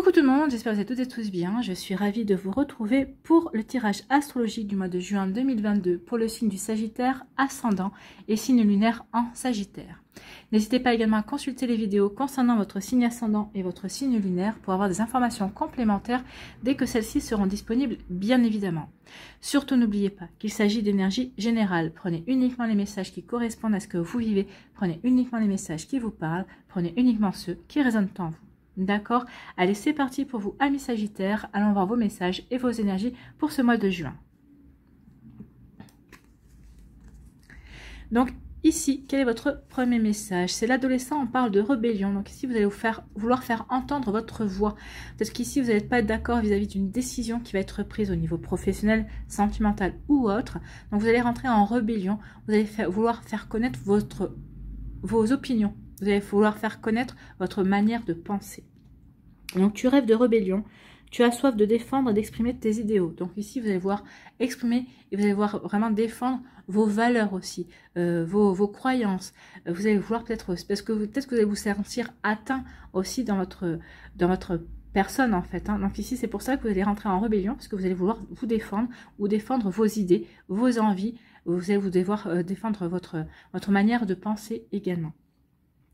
Coucou tout le monde, j'espère que vous êtes toutes et tous bien. Je suis ravie de vous retrouver pour le tirage astrologique du mois de juin 2022 pour le signe du Sagittaire ascendant et signe lunaire en Sagittaire. N'hésitez pas également à consulter les vidéos concernant votre signe ascendant et votre signe lunaire pour avoir des informations complémentaires dès que celles-ci seront disponibles, bien évidemment. Surtout n'oubliez pas qu'il s'agit d'énergie générale. Prenez uniquement les messages qui correspondent à ce que vous vivez, prenez uniquement les messages qui vous parlent, prenez uniquement ceux qui résonnent en vous. D'accord? Allez, c'est parti pour vous, amis Sagittaires. Allons voir vos messages et vos énergies pour ce mois de juin. Donc, ici, quel est votre premier message? C'est l'adolescent, on parle de rébellion. Donc ici, vous allez vouloir faire entendre votre voix. Peut-être qu'ici, vous n'allez pas être d'accord vis-à-vis d'une décision qui va être prise au niveau professionnel, sentimental ou autre. Donc, vous allez rentrer en rébellion. Vous allez vouloir faire connaître vos opinions. Vous allez vouloir faire connaître votre manière de penser. Donc, tu rêves de rébellion. Tu as soif de défendre et d'exprimer tes idéaux. Donc ici, vous allez voir exprimer et vous allez voir vraiment défendre vos valeurs aussi, vos croyances. Vous allez vouloir peut-être, parce que peut-être que vous allez vous sentir atteint aussi dans votre personne en fait. Hein. Donc ici, c'est pour ça que vous allez rentrer en rébellion, parce que vous allez vouloir vous défendre ou défendre vos idées, vos envies. Vous allez devoir défendre votre manière de penser également.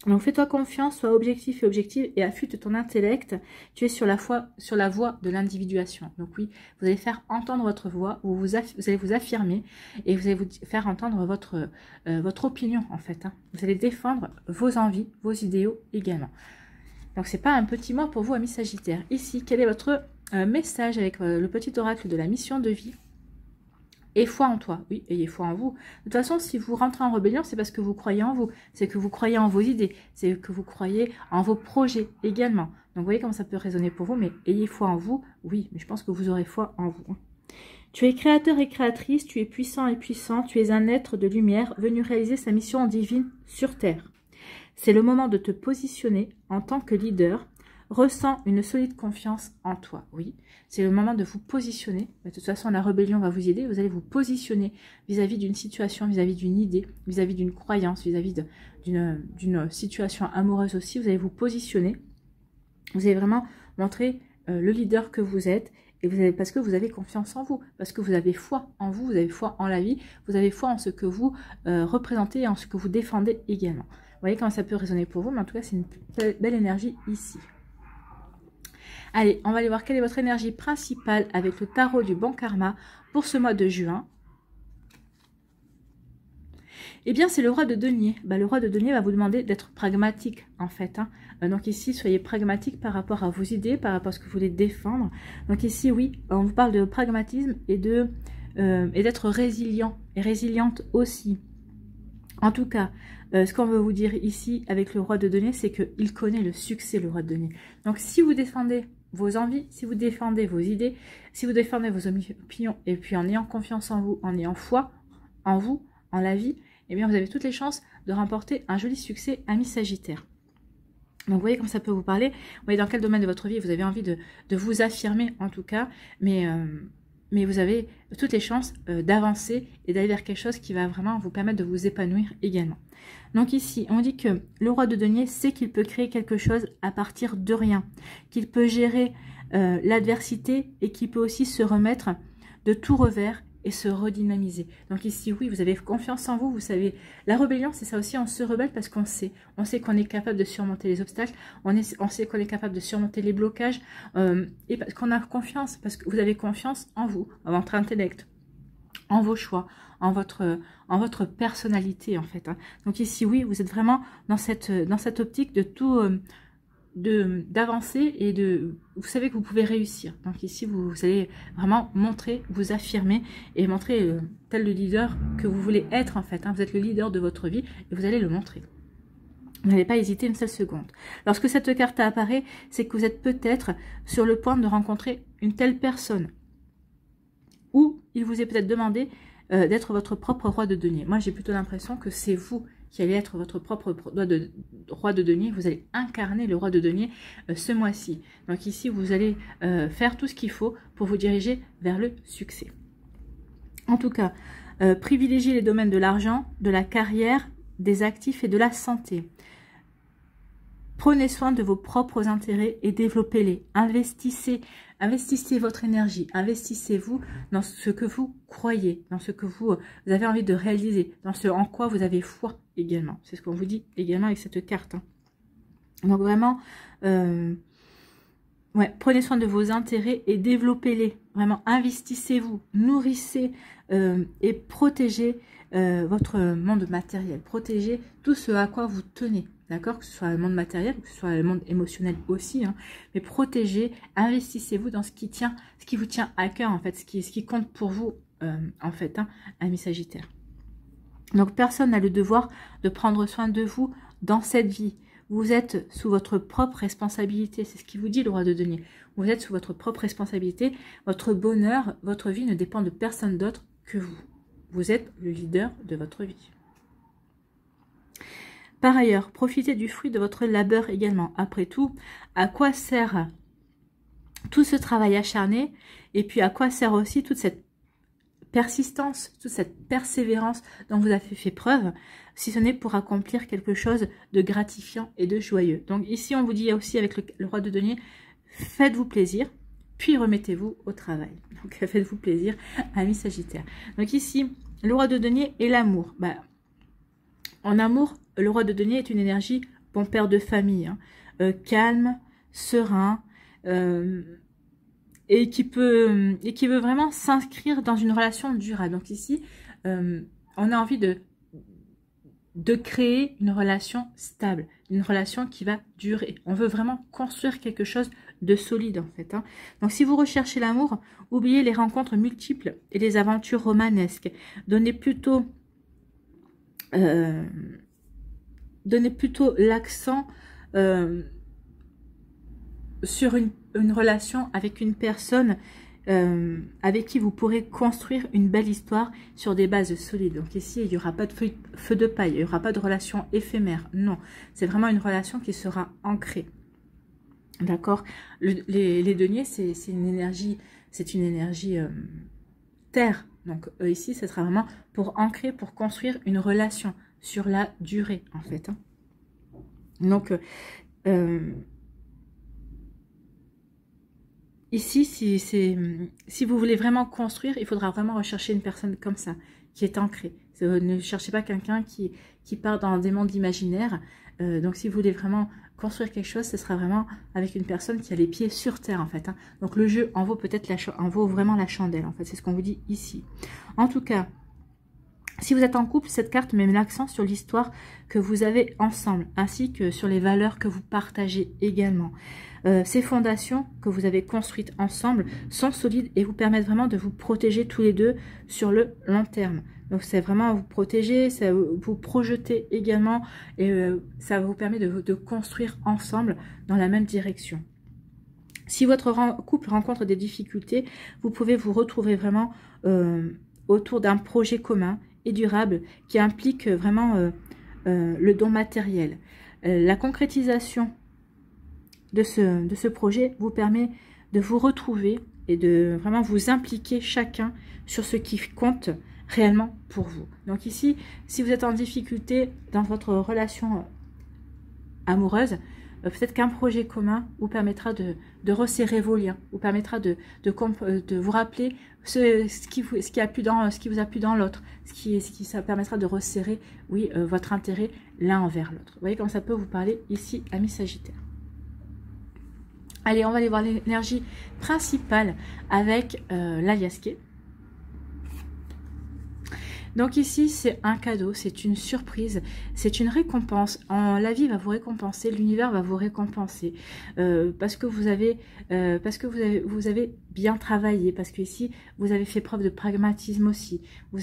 Donc fais-toi confiance, sois objectif et objective et affûte ton intellect. Tu es sur la voie de l'individuation. Donc oui, vous allez faire entendre votre voix, vous allez vous affirmer et vous allez vous faire entendre votre opinion en fait. Hein. Vous allez défendre vos envies, vos idéaux également. Donc c'est pas un petit mot pour vous, amis Sagittaires. Ici, quel est votre message avec le petit oracle de la mission de vie? Et foi en toi, oui, ayez foi en vous. De toute façon, si vous rentrez en rébellion, c'est parce que vous croyez en vous, c'est que vous croyez en vos idées, c'est que vous croyez en vos projets également. Donc, vous voyez comment ça peut résonner pour vous, mais ayez foi en vous, oui, mais je pense que vous aurez foi en vous. Tu es créateur et créatrice, tu es puissant et puissant, tu es un être de lumière venu réaliser sa mission divine sur Terre. C'est le moment de te positionner en tant que leader. Ressens une solide confiance en toi, oui. C'est le moment de vous positionner. De toute façon, la rébellion va vous aider. Vous allez vous positionner vis-à-vis d'une situation, vis-à-vis d'une idée, vis-à-vis d'une croyance, vis-à-vis d'une situation amoureuse aussi. Vous allez vous positionner. Vous allez vraiment montrer le leader que vous êtes. Et parce que vous avez confiance en vous, parce que vous avez foi en vous, vous avez foi en la vie, vous avez foi en ce que vous représentez et en ce que vous défendez également. Vous voyez comment ça peut résonner pour vous, mais en tout cas, c'est une belle énergie ici. Allez, on va aller voir quelle est votre énergie principale avec le tarot du bon karma pour ce mois de juin. Eh bien, c'est le roi de denier. Le roi de denier va vous demander d'être pragmatique, en fait. Hein. Donc ici, soyez pragmatique par rapport à vos idées, par rapport à ce que vous voulez défendre. Donc ici, oui, on vous parle de pragmatisme et d'être résilient et résiliente aussi. En tout cas, ce qu'on veut vous dire ici avec le roi de denier, c'est qu'il connaît le succès, le roi de denier. Donc, si vous défendez vos envies, si vous défendez vos idées, si vous défendez vos opinions, et puis en ayant confiance en vous, en ayant foi en vous, en la vie, eh bien, vous avez toutes les chances de remporter un joli succès, amis Sagittaire. Donc, vous voyez comme ça peut vous parler. Vous voyez dans quel domaine de votre vie vous avez envie de vous affirmer, en tout cas, mais vous avez toutes les chances d'avancer et d'aller vers quelque chose qui va vraiment vous permettre de vous épanouir également. Donc ici, on dit que le roi de denier sait qu'il peut créer quelque chose à partir de rien, qu'il peut gérer l'adversité et qu'il peut aussi se remettre de tout revers et se redynamiser. Donc ici, oui, vous avez confiance en vous, vous savez, la rébellion, c'est ça aussi, on se rebelle parce qu'on sait qu'on est capable de surmonter les obstacles, on sait qu'on est capable de surmonter les blocages, et parce qu'on a confiance, parce que vous avez confiance en vous, en votre intellect, en vos choix, en votre personnalité, en fait. Hein. Donc ici, oui, vous êtes vraiment dans cette optique de tout... d'avancer et vous savez que vous pouvez réussir. Donc ici vous allez vraiment montrer, vous affirmer et montrer tel le leader que vous voulez être en fait. Hein. Vous êtes le leader de votre vie et vous allez le montrer. Vous n'allez pas hésiter une seule seconde. Lorsque cette carte apparaît, c'est que vous êtes peut-être sur le point de rencontrer une telle personne ou il vous est peut-être demandé d'être votre propre roi de denier. Moi j'ai plutôt l'impression que c'est vous qui allez être votre propre roi de denier. Vous allez incarner le roi de denier ce mois-ci. Donc ici, vous allez faire tout ce qu'il faut pour vous diriger vers le succès. En tout cas, privilégiez les domaines de l'argent, de la carrière, des actifs et de la santé. Prenez soin de vos propres intérêts et développez-les. Investissez votre énergie, investissez-vous dans ce que vous croyez, dans ce que vous avez envie de réaliser, dans ce en quoi vous avez foi également. C'est ce qu'on vous dit également avec cette carte. Hein. Donc vraiment, prenez soin de vos intérêts et développez-les. Vraiment, investissez-vous, nourrissez et protégez votre monde matériel. Protégez tout ce à quoi vous tenez. D'accord, que ce soit le monde matériel, que ce soit le monde émotionnel aussi, hein, mais protégez, investissez-vous dans ce qui vous tient à cœur, en fait, ce qui compte pour vous, en fait, hein, ami Sagittaire. Donc, personne n'a le devoir de prendre soin de vous dans cette vie. Vous êtes sous votre propre responsabilité, c'est ce qui vous dit le roi de denier. Vous êtes sous votre propre responsabilité, votre bonheur, votre vie ne dépend de personne d'autre que vous. Vous êtes le leader de votre vie. Par ailleurs, profitez du fruit de votre labeur également. Après tout, à quoi sert tout ce travail acharné? Et puis à quoi sert aussi toute cette persistance, toute cette persévérance dont vous avez fait preuve, si ce n'est pour accomplir quelque chose de gratifiant et de joyeux. Donc ici, on vous dit aussi avec le roi de denier, faites-vous plaisir, puis remettez-vous au travail. Donc faites-vous plaisir, amis Sagittaire. Donc ici, le roi de denier et l'amour. En amour, le roi de denier est une énergie bon père de famille, hein, calme, serein, et qui veut vraiment s'inscrire dans une relation durable. Donc ici, on a envie de créer une relation stable, une relation qui va durer. On veut vraiment construire quelque chose de solide en fait. Hein. Donc si vous recherchez l'amour, oubliez les rencontres multiples et les aventures romanesques. Donnez plutôt l'accent sur une relation avec une personne avec qui vous pourrez construire une belle histoire sur des bases solides. Donc ici, il n'y aura pas de feu de paille, il n'y aura pas de relation éphémère. Non, c'est vraiment une relation qui sera ancrée. D'accord. Les deniers, c'est une énergie terre. Donc ici, ce sera vraiment pour ancrer, pour construire une relation sur la durée, en fait. Hein. Donc, ici, si vous voulez vraiment construire, il faudra vraiment rechercher une personne comme ça, qui est ancrée. Ne cherchez pas quelqu'un qui part dans des mondes imaginaires. Donc, si vous voulez vraiment construire quelque chose, ce sera vraiment avec une personne qui a les pieds sur terre, en fait. Hein. Donc, le jeu en vaut vraiment la chandelle, en fait. C'est ce qu'on vous dit ici. En tout cas, si vous êtes en couple, cette carte met l'accent sur l'histoire que vous avez ensemble, ainsi que sur les valeurs que vous partagez également. Ces fondations que vous avez construites ensemble sont solides et vous permettent vraiment de vous protéger tous les deux sur le long terme. Donc c'est vraiment vous protéger, ça vous projeter également et ça vous permet de construire ensemble dans la même direction. Si votre couple rencontre des difficultés, vous pouvez vous retrouver vraiment autour d'un projet commun et durable qui implique vraiment le don matériel. La concrétisation de ce projet vous permet de vous retrouver et de vraiment vous impliquer chacun sur ce qui compte réellement pour vous. Donc ici, si vous êtes en difficulté dans votre relation amoureuse, peut-être qu'un projet commun vous permettra de resserrer vos liens, vous permettra de vous rappeler ce qui vous a plu dans l'autre, ça permettra de resserrer, oui, votre intérêt l'un envers l'autre. Vous voyez comme ça peut vous parler ici, amis Sagittaire. Allez, on va aller voir l'énergie principale avec l'Aliasqué. Donc ici, c'est un cadeau, c'est une surprise, c'est une récompense. La vie va vous récompenser, l'univers va vous récompenser parce que vous avez bien travaillé, parce que ici vous avez fait preuve de pragmatisme aussi. Vous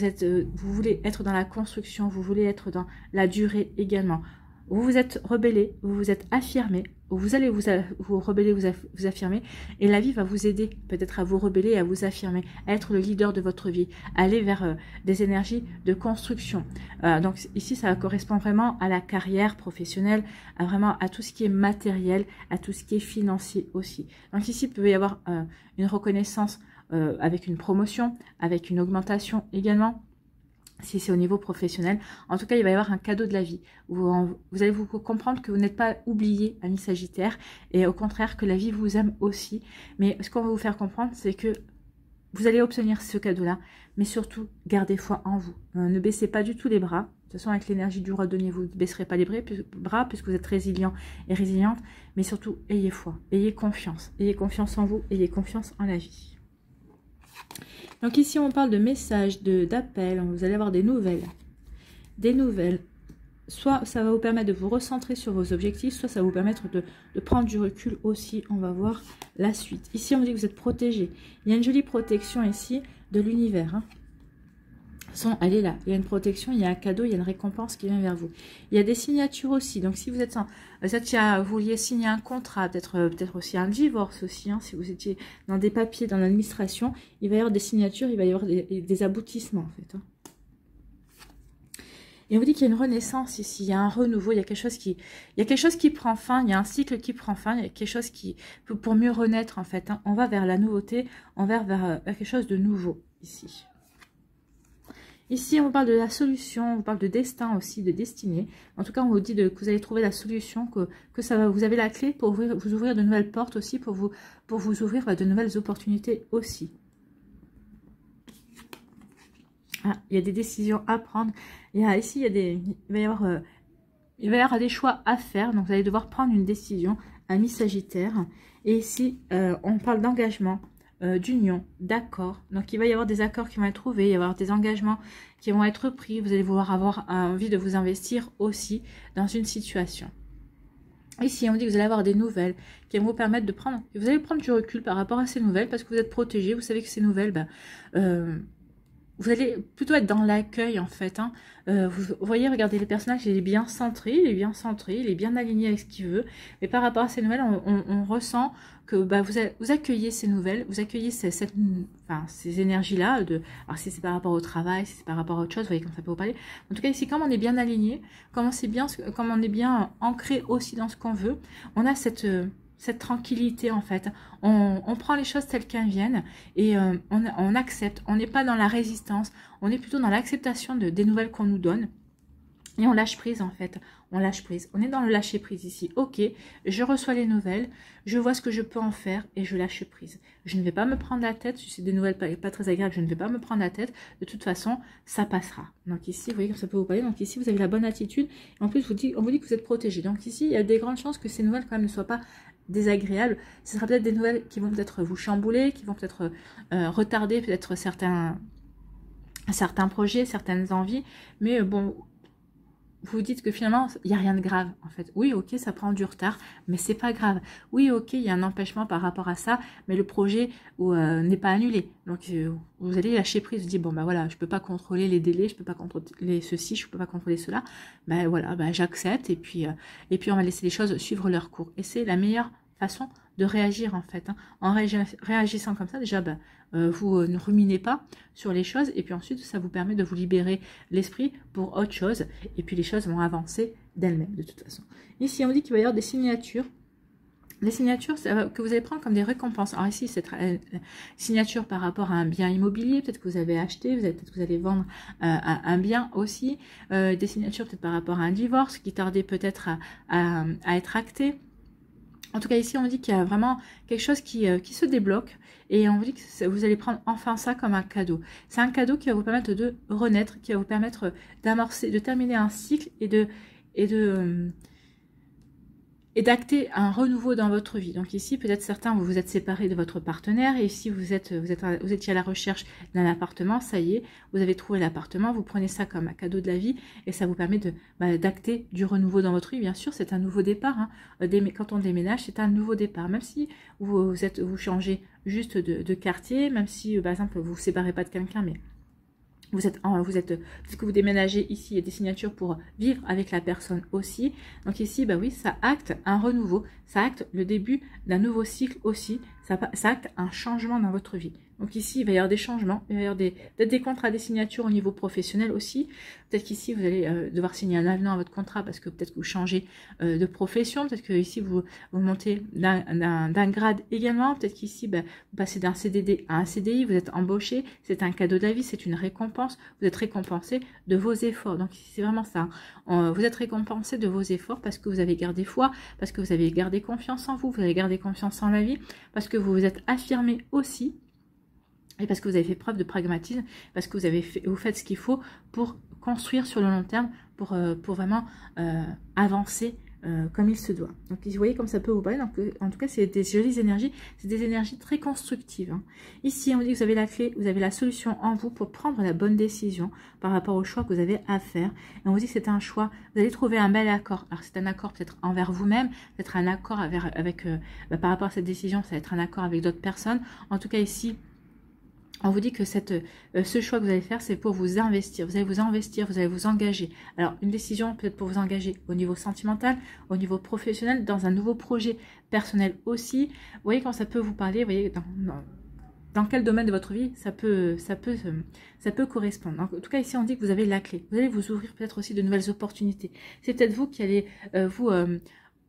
voulez être dans la construction, vous voulez être dans la durée également. Vous vous êtes rebellé, vous vous êtes affirmé, vous allez vous rebeller, vous affirmer, et la vie va vous aider peut-être à vous rebeller, à vous affirmer, à être le leader de votre vie, à aller vers des énergies de construction. Donc ici, ça correspond vraiment à la carrière professionnelle, à tout ce qui est matériel, à tout ce qui est financier aussi. Donc ici, il peut y avoir une reconnaissance avec une promotion, avec une augmentation également. si c'est au niveau professionnel. En tout cas, il va y avoir un cadeau de la vie. Vous allez vous comprendre que vous n'êtes pas oublié, ami Sagittaire, et au contraire que la vie vous aime aussi. Mais ce qu'on va vous faire comprendre, c'est que vous allez obtenir ce cadeau-là, mais surtout, gardez foi en vous. Ne baissez pas du tout les bras. De toute façon, avec l'énergie du roi de denier, vous ne baisserez pas les bras puisque vous êtes résilient et résiliente. Mais surtout, ayez foi, ayez confiance. Ayez confiance en vous, ayez confiance en la vie. Donc ici, on parle de messages, d'appels. Vous allez avoir des nouvelles. Des nouvelles. Soit ça va vous permettre de vous recentrer sur vos objectifs, soit ça va vous permettre de prendre du recul aussi. On va voir la suite. Ici, on dit que vous êtes protégé. Il y a une jolie protection ici de l'univers. Hein. Elle est là. Il y a une protection, il y a un cadeau, il y a une récompense qui vient vers vous. Il y a des signatures aussi. Donc, si vous êtes vous vouliez signer un contrat, peut-être aussi un divorce aussi, hein, si vous étiez dans des papiers, dans l'administration, il va y avoir des signatures, il va y avoir des aboutissements, en fait. Hein. Et on vous dit qu'il y a une renaissance ici, il y a un renouveau, il y a quelque chose qui prend fin, il y a un cycle qui prend fin, il y a quelque chose qui, pour mieux renaître, en fait. Hein, on va vers la nouveauté, on va vers quelque chose de nouveau, ici. Ici, on vous parle de la solution, on vous parle de destin aussi, de destinée. En tout cas, on vous dit que vous allez trouver la solution, que ça va, vous avez la clé pour vous ouvrir de nouvelles portes aussi, pour vous ouvrir de nouvelles opportunités aussi. Ah, il y a des décisions à prendre. Ici, il va y avoir des choix à faire. Donc, vous allez devoir prendre une décision, ami Sagittaire. Et ici, on parle d'engagement. D'union, d'accord. Donc, il va y avoir des accords qui vont être trouvés, il va y avoir des engagements qui vont être pris. Vous allez pouvoir avoir envie de vous investir aussi dans une situation. Ici, on dit que vous allez avoir des nouvelles qui vont vous permettre de prendre... Vous allez prendre du recul par rapport à ces nouvelles parce que vous êtes protégé. Vous savez que ces nouvelles... vous allez plutôt être dans l'accueil, en fait. Hein. Vous voyez, regardez, le personnage, il est bien centré, il est bien aligné avec ce qu'il veut. Mais par rapport à ces nouvelles, on ressent que vous accueillez ces nouvelles, vous accueillez ces énergies-là. Alors, si c'est par rapport au travail, si c'est par rapport à autre chose, vous voyez comme ça peut vous parler. En tout cas, ici, comme on est bien aligné, comme on est bien ancré aussi dans ce qu'on veut, on a cette tranquillité, en fait. On prend les choses telles qu'elles viennent et on accepte. On n'est pas dans la résistance, on est plutôt dans l'acceptation des nouvelles qu'on nous donne. Et on lâche prise, en fait. On lâche prise. On est dans le lâcher prise ici. Ok, je reçois les nouvelles, je vois ce que je peux en faire et je lâche prise. Je ne vais pas me prendre la tête. Si c'est des nouvelles pas très agréables, je ne vais pas me prendre la tête. De toute façon, ça passera. Donc ici, vous voyez comme ça peut vous parler. Donc ici, vous avez la bonne attitude. Et en plus, on vous dit que vous êtes protégé. Donc ici, il y a des grandes chances que ces nouvelles, quand même, ne soient pas désagréables. Ce sera peut-être des nouvelles qui vont peut-être vous chambouler, qui vont peut-être retarder peut-être certains projets, certaines envies. Mais bon... Vous dites que finalement, il n'y a rien de grave, en fait. Oui, ok, ça prend du retard, mais c'est pas grave. Oui, ok, il y a un empêchement par rapport à ça, mais le projet n'est pas annulé. Donc, vous allez lâcher prise, vous dites, bon, ben voilà, je peux pas contrôler les délais, je peux pas contrôler ceci, je peux pas contrôler cela. Ben voilà, j'accepte, et puis on va laisser les choses suivre leur cours. Et c'est la meilleure façon de réagir, en fait. Hein. En réagissant comme ça, déjà, vous ne ruminez pas sur les choses et puis ensuite ça vous permet de vous libérer l'esprit pour autre chose et puis les choses vont avancer d'elles-mêmes de toute façon. Ici on dit qu'il va y avoir des signatures. Les signatures que vous allez prendre comme des récompenses. Alors ici c'est signature par rapport à un bien immobilier, peut-être que vous avez acheté, peut-être que vous allez vendre un bien aussi. Des signatures peut-être par rapport à un divorce qui tardait peut-être à être acté. En tout cas, ici, on dit qu'il y a vraiment quelque chose qui se débloque et on vous dit que vous allez prendre enfin ça comme un cadeau. C'est un cadeau qui va vous permettre de renaître, qui va vous permettre d'amorcer, de terminer un cycle et d'acter un renouveau dans votre vie. Donc ici, peut-être certains, vous vous êtes séparés de votre partenaire et ici, vous étiez à la recherche d'un appartement, ça y est, vous avez trouvé l'appartement, vous prenez ça comme un cadeau de la vie et ça vous permet d'acter du renouveau dans votre vie. Bien sûr, c'est un nouveau départ. Hein. Quand on déménage, c'est un nouveau départ. Même si vous changez juste de quartier, même si, par exemple, vous ne vous séparez pas de quelqu'un, mais... puisque vous déménagez ici, il y a des signatures pour vivre avec la personne aussi. Donc ici, oui, ça acte un renouveau, ça acte le début d'un nouveau cycle aussi ça acte un changement dans votre vie. Donc ici, il va y avoir des changements, il va y avoir peut-être des contrats, des signatures au niveau professionnel aussi. Peut-être qu'ici, vous allez devoir signer un avenant à votre contrat parce que peut-être que vous changez de profession. Peut-être que ici, vous montez d'un grade également. Peut-être qu'ici, vous passez d'un CDD à un CDI, vous êtes embauché. C'est un cadeau de la vie, c'est une récompense. Vous êtes récompensé de vos efforts. Donc ici, c'est vraiment ça. Vous êtes récompensé de vos efforts parce que vous avez gardé foi, parce que vous avez gardé confiance en vous, vous avez gardé confiance en la vie, parce que vous vous êtes affirmé aussi. Et parce que vous avez fait preuve de pragmatisme, parce que vous faites ce qu'il faut pour construire sur le long terme, pour vraiment avancer comme il se doit. Donc vous voyez comme ça peut vous parler. Donc, en tout cas, c'est des jolies énergies, c'est des énergies très constructives. Hein. Ici, on dit que vous avez la clé, vous avez la solution en vous pour prendre la bonne décision par rapport au choix que vous avez à faire. Et on vous dit que c'est un choix, vous allez trouver un bel accord. Alors c'est un accord peut-être envers vous-même, peut-être un accord par rapport à cette décision, ça va être un accord avec d'autres personnes. En tout cas ici, on vous dit que ce choix que vous allez faire, c'est pour vous investir. Vous allez vous investir, vous allez vous engager. Alors, une décision peut-être pour vous engager au niveau sentimental, au niveau professionnel, dans un nouveau projet personnel aussi. Vous voyez quand ça peut vous parler, vous voyez dans quel domaine de votre vie ça peut correspondre. Donc, en tout cas, ici, on dit que vous avez la clé. Vous allez vous ouvrir peut-être aussi de nouvelles opportunités. C'est peut-être vous qui allez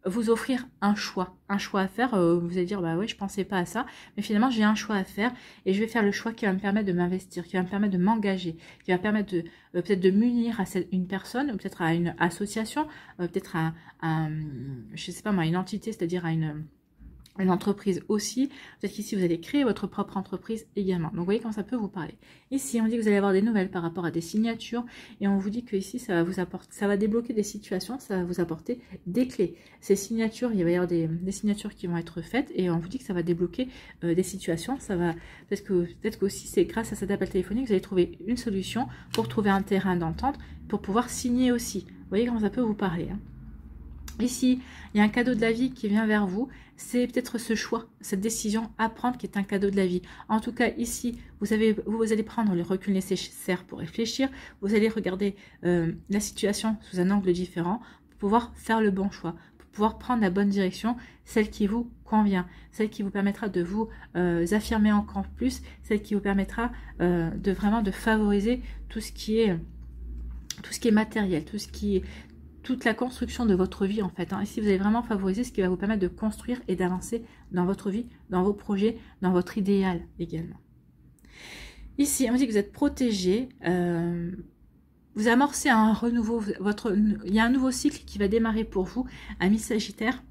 vous offrir un choix à faire. Vous allez dire, bah ouais, je pensais pas à ça, mais finalement j'ai un choix à faire et je vais faire le choix qui va me permettre de m'investir, qui va me permettre de m'engager, qui va me permettre de peut-être de m'unir à une personne, ou peut-être à une association, peut-être à je sais pas moi, une entité, c'est-à-dire à une entreprise aussi. Peut-être qu'ici vous allez créer votre propre entreprise également. Donc vous voyez quand ça peut vous parler. Ici on dit que vous allez avoir des nouvelles par rapport à des signatures et on vous dit que ici ça va vous apporter, ça va débloquer des situations, ça va vous apporter des clés. Ces signatures, il va y avoir des signatures qui vont être faites et on vous dit que ça va débloquer des situations. Ça va peut-être que aussi c'est grâce à cet appel téléphonique que vous allez trouver une solution pour trouver un terrain d'entente pour pouvoir signer aussi. Vous voyez comment ça peut vous parler. Hein. Ici, il y a un cadeau de la vie qui vient vers vous. C'est peut-être ce choix, cette décision à prendre qui est un cadeau de la vie. En tout cas, ici, vous allez prendre le recul nécessaire pour réfléchir. Vous allez regarder la situation sous un angle différent pour pouvoir faire le bon choix, pour pouvoir prendre la bonne direction, celle qui vous convient, celle qui vous permettra de vous affirmer encore plus, celle qui vous permettra de vraiment de favoriser tout ce qui est matériel, toute la construction de votre vie en fait. Hein. Ici, vous allez vraiment favoriser ce qui va vous permettre de construire et d'avancer dans votre vie, dans vos projets, dans votre idéal également. Ici, on dit que vous êtes protégé. Vous amorcez un renouveau. Il y a un nouveau cycle qui va démarrer pour vous, amis Sagittaire.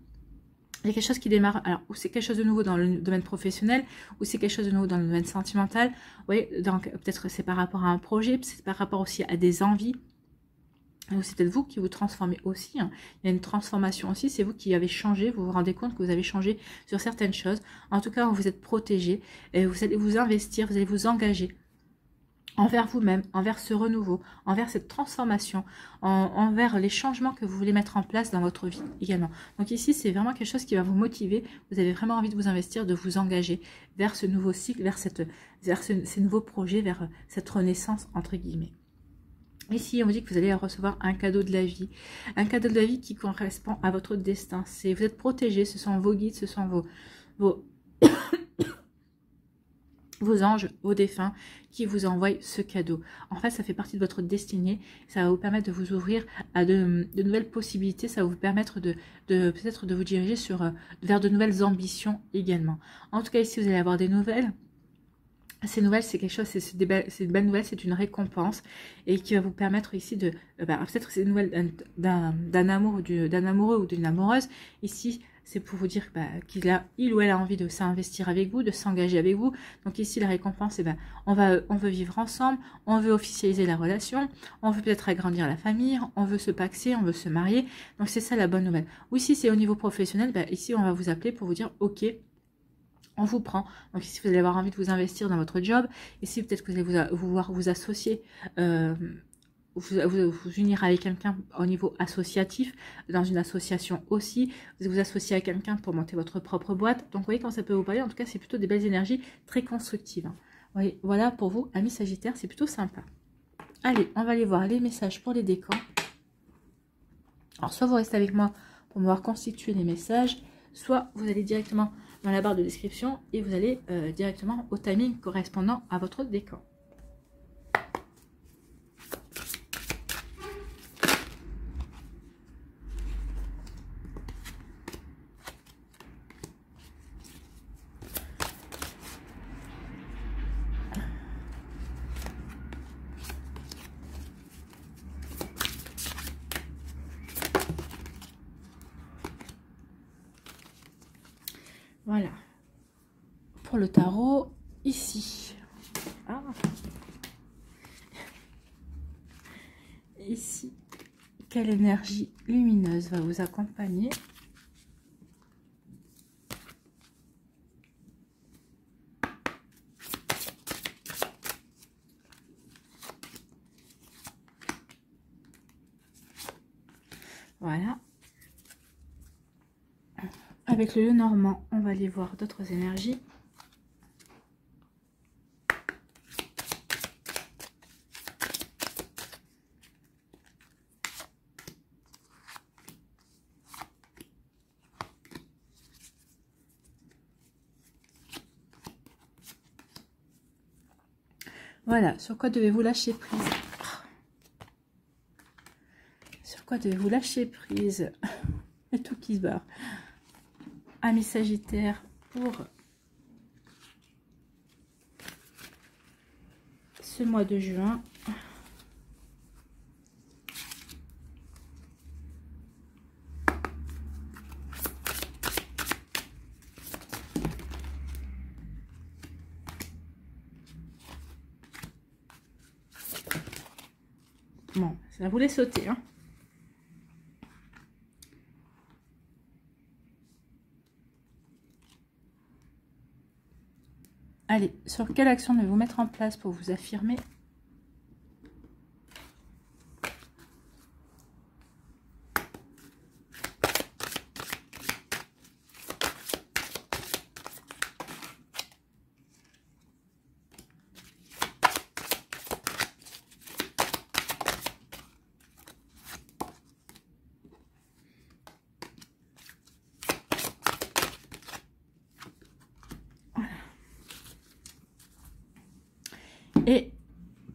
Il y a quelque chose qui démarre, alors, ou c'est quelque chose de nouveau dans le domaine professionnel, ou c'est quelque chose de nouveau dans le domaine sentimental. Vous voyez, donc peut-être c'est par rapport à un projet, c'est par rapport aussi à des envies. C'est peut-être vous qui vous transformez aussi. Hein. Il y a une transformation aussi. C'est vous qui avez changé. Vous vous rendez compte que vous avez changé sur certaines choses. En tout cas, vous êtes protégé. Et vous allez vous investir. Vous allez vous engager envers vous-même, envers ce renouveau, envers cette transformation, envers les changements que vous voulez mettre en place dans votre vie également. Donc ici, c'est vraiment quelque chose qui va vous motiver. Vous avez vraiment envie de vous investir, de vous engager vers ce nouveau cycle, vers ces nouveaux projets, vers cette renaissance entre guillemets. Ici, on vous dit que vous allez recevoir un cadeau de la vie. Un cadeau de la vie qui correspond à votre destin. Vous êtes protégé, ce sont vos guides, ce sont vos anges, vos défunts qui vous envoient ce cadeau. En fait, ça fait partie de votre destinée. Ça va vous permettre de vous ouvrir à de nouvelles possibilités. Ça va vous permettre peut-être de vous diriger vers de nouvelles ambitions également. En tout cas, ici, vous allez avoir des nouvelles. Ces nouvelles, c'est quelque chose, c'est une belle nouvelle, c'est une récompense et qui va vous permettre ici de, peut-être c'est une nouvelle d'un amoureux ou d'une amoureuse. Ici, c'est pour vous dire qu'il ou elle a envie de s'investir avec vous, de s'engager avec vous. Donc ici, la récompense, on veut vivre ensemble, on veut officialiser la relation, on veut peut-être agrandir la famille, on veut se paxer, on veut se marier. Donc c'est ça la bonne nouvelle. Ou ici, c'est au niveau professionnel, ici, on va vous appeler pour vous dire, ok, on vous prend. Donc ici, vous allez avoir envie de vous investir dans votre job. Ici, peut-être que vous allez vouloir vous associer, vous unir avec quelqu'un au niveau associatif, dans une association aussi. Vous vous associer à quelqu'un pour monter votre propre boîte. Donc, vous voyez quand ça peut vous parler. En tout cas, c'est plutôt des belles énergies très constructives. Hein. Oui, voilà pour vous, amis Sagittaires, c'est plutôt sympa. Allez, on va aller voir les messages pour les décans. Alors, soit vous restez avec moi pour me voir constituer les messages, soit vous allez directement dans la barre de description et vous allez directement au timing correspondant à votre décan. Voilà, pour le tarot, ici. Ah. Ici, quelle énergie lumineuse va vous accompagner? Voilà. Avec le Lenormand, on va aller voir d'autres énergies. Voilà, sur quoi devez-vous lâcher prise? Sur quoi devez-vous lâcher prise? Il y a tout qui se barre. Amis Sagittaire pour ce mois de juin. Bon, ça voulait sauter, hein. Allez, sur quelle action devez-vous mettre en place pour vous affirmer? Et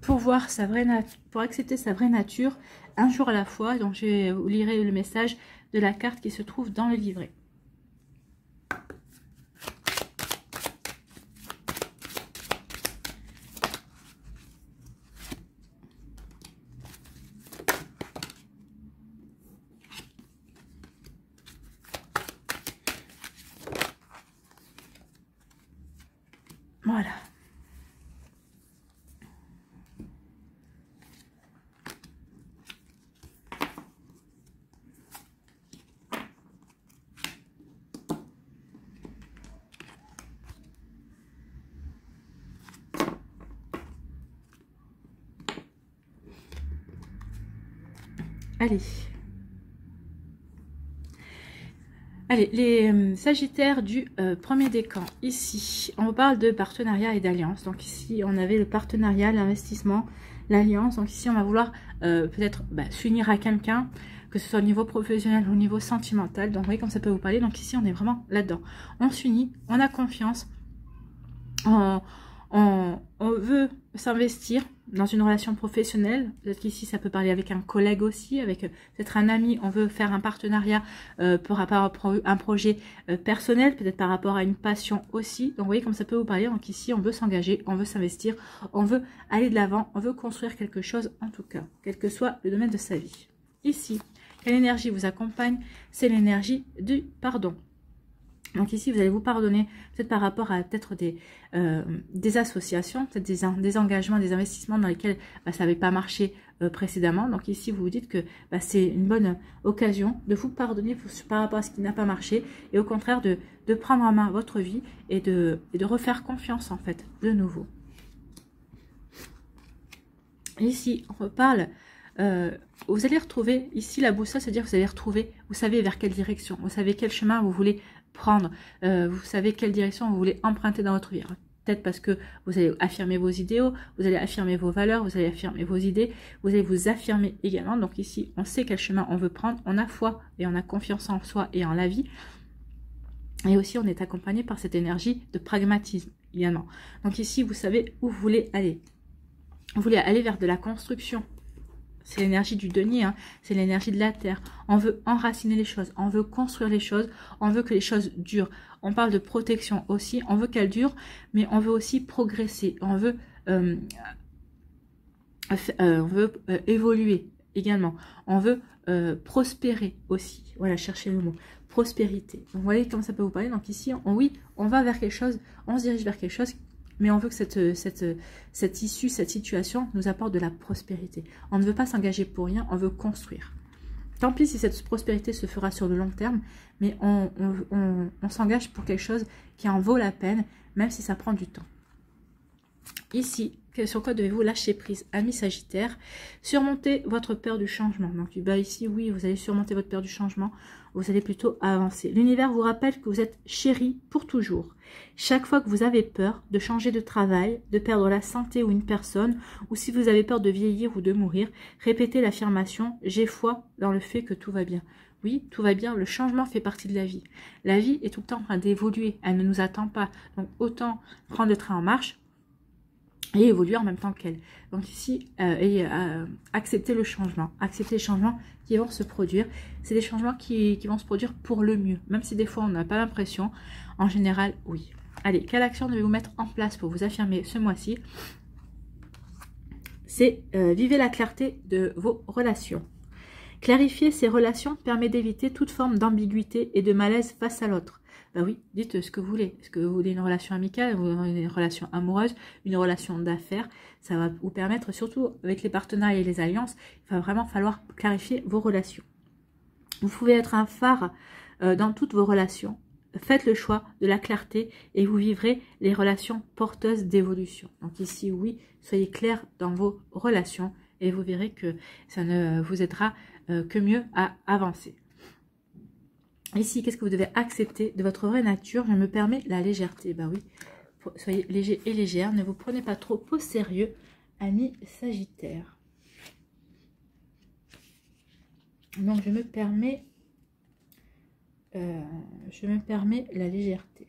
pour voir sa vraie nature, pour accepter sa vraie nature, un jour à la fois, donc je vous lirai le message de la carte qui se trouve dans le livret. Voilà. Allez, les Sagittaires du premier décan, ici, on parle de partenariat et d'alliance. Donc ici, on avait le partenariat, l'investissement, l'alliance. Donc ici, on va vouloir peut-être s'unir à quelqu'un, que ce soit au niveau professionnel ou au niveau sentimental. Donc vous voyez comme ça peut vous parler. Donc ici, on est vraiment là-dedans. On s'unit, on a confiance, on veut s'investir dans une relation professionnelle. Peut-être qu'ici ça peut parler avec un collègue aussi, avec peut-être un ami. On veut faire un partenariat par rapport à un projet personnel, peut-être par rapport à une passion aussi. Donc vous voyez comme ça peut vous parler. Donc ici on veut s'engager, on veut s'investir, on veut aller de l'avant, on veut construire quelque chose en tout cas, quel que soit le domaine de sa vie. Ici, quelle énergie vous accompagne? C'est l'énergie du pardon. Donc ici, vous allez vous pardonner, peut-être par rapport à peut-être des associations, peut-être des engagements, des investissements dans lesquels ça n'avait pas marché précédemment. Donc ici, vous vous dites que c'est une bonne occasion de vous pardonner par rapport à ce qui n'a pas marché. Et au contraire, de prendre en main votre vie et de refaire confiance en fait, de nouveau. Ici, on reparle... vous allez retrouver, ici la boussole, c'est-à-dire que vous allez retrouver, vous savez vers quelle direction, vous savez quel chemin vous voulez prendre, vous savez quelle direction vous voulez emprunter dans votre vie. Peut-être parce que vous allez affirmer vos idéaux, vous allez affirmer vos valeurs, vous allez affirmer vos idées, vous allez vous affirmer également. Donc ici, on sait quel chemin on veut prendre, on a foi et on a confiance en soi et en la vie. Et aussi, on est accompagné par cette énergie de pragmatisme, également. Donc ici, vous savez où vous voulez aller. Vous voulez aller vers de la construction. C'est l'énergie du denier, hein. C'est l'énergie de la terre. On veut enraciner les choses, on veut construire les choses, on veut que les choses durent. On parle de protection aussi, on veut qu'elles durent, mais on veut aussi progresser, on veut évoluer également. On veut prospérer aussi. Voilà, cherchez le mot. Prospérité. Donc, vous voyez comment ça peut vous parler. Donc ici, oui, on va vers quelque chose, on se dirige vers quelque chose, mais on veut que cette issue, cette situation nous apporte de la prospérité. On ne veut pas s'engager pour rien, on veut construire. Tant pis si cette prospérité se fera sur le long terme, mais on s'engage pour quelque chose qui en vaut la peine, même si ça prend du temps. Ici, sur quoi devez-vous lâcher prise, ami Sagittaire? Surmonter votre peur du changement. Donc, ici, oui, vous allez surmonter votre peur du changement. Vous allez plutôt avancer. L'univers vous rappelle que vous êtes chéri pour toujours. Chaque fois que vous avez peur de changer de travail, de perdre la santé ou une personne, ou si vous avez peur de vieillir ou de mourir, répétez l'affirmation « J'ai foi dans le fait que tout va bien ». Oui, tout va bien, le changement fait partie de la vie. La vie est tout le temps en train d'évoluer, elle ne nous attend pas. Donc, autant prendre le train en marche et évoluer en même temps qu'elle. Donc ici, accepter le changement. Accepter les changements qui vont se produire. C'est des changements qui vont se produire pour le mieux. Même si des fois, on n'a pas l'impression. En général, oui. Allez, quelle action devez-vous mettre en place pour vous affirmer ce mois-ci? C'est vivez la clarté de vos relations. Clarifier ces relations permet d'éviter toute forme d'ambiguïté et de malaise face à l'autre. Ben oui, dites ce que vous voulez. Est-ce que vous voulez une relation amicale, une relation amoureuse, une relation d'affaires? Ça va vous permettre, surtout avec les partenariats et les alliances, il va vraiment falloir clarifier vos relations. Vous pouvez être un phare dans toutes vos relations. Faites le choix de la clarté et vous vivrez les relations porteuses d'évolution. Donc ici, oui, soyez clair dans vos relations et vous verrez que ça ne vous aidera que mieux à avancer. Ici, qu'est-ce que vous devez accepter de votre vraie nature? Je me permets la légèreté. Ben oui, soyez léger et légère. Ne vous prenez pas trop au sérieux, ami Sagittaire. Donc, je me permets la légèreté.